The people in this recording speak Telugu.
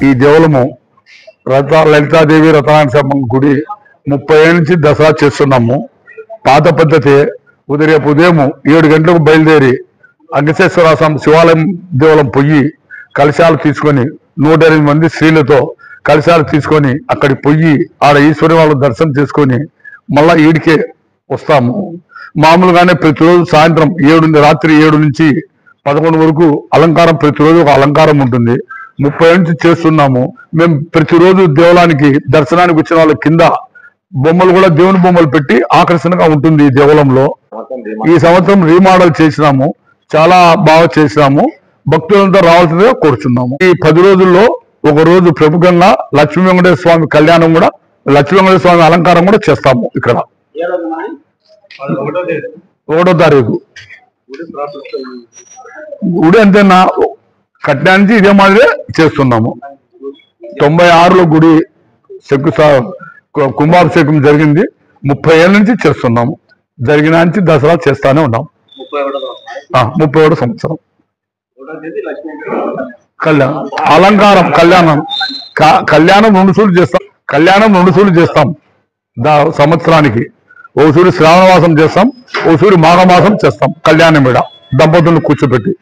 ఈ దేవలము లలితాదేవి రతనాయణ గుడి 30 ఏళ్ళ నుంచి దసరా చేస్తున్నాము. పాత పద్ధతి రేపు ఉదయం 7 గంటలకు బయలుదేరి అగస్తేశ్వర శివాలయం దేవలం పొయ్యి కలశాలు తీసుకొని 108 మంది స్త్రీలతో కలశాలు తీసుకొని అక్కడికి పొయ్యి ఆడ ఈశ్వరి వాళ్ళ దర్శనం చేసుకొని మళ్ళా ఈడికే వస్తాము. మామూలుగానే ప్రతిరోజు సాయంత్రం రాత్రి 7 నుంచి 11 వరకు అలంకారం, ప్రతిరోజు ఒక అలంకారం ఉంటుంది. 30 నుంచి చేస్తున్నాము. మేము ప్రతిరోజు దేవాలయానికి దర్శనానికి వచ్చిన వాళ్ళ కింద బొమ్మలు కూడా దేవుని బొమ్మలు పెట్టి ఆకర్షణగా ఉంటుంది ఈ దేవాలయంలో. ఈ సంవత్సరం రీమోడల్ చేసినాము, చాలా బాగా చేసినాము. భక్తులంతా రావాల్సిందిగా కోరుచున్నాము. ఈ 10 రోజుల్లో ఒక రోజు ప్రముఖంగా లక్ష్మీ వెంకటేశ్వర స్వామి కళ్యాణం కూడా, లక్ష్మీ వెంకటేశ్వర స్వామి అలంకారం కూడా చేస్తాము. ఇక్కడ 1వ తారీఖు గుడి అంతేనా కట్టానికి ఇదే మాదిరే చేస్తున్నాము. 96లో గుడి కుంభాభిషేకం జరిగింది. 30 ఏళ్ళ నుంచి చేస్తున్నాము. జరిగిన నుంచి దసరా చేస్తానే ఉన్నాం. 31వ సంవత్సరం కళ్యాణం, అలంకారం, కళ్యాణం 2 సూర్లు చేస్తాం. కళ్యాణం 2 సూర్లు చేస్తాం సంవత్సరానికి. ఓ సూర్యు శ్రావణ మాసం చేస్తాం, ఓ సూర్యు మాఘమాసం చేస్తాం. కళ్యాణం మీద దంపతులను కూర్చోబెట్టి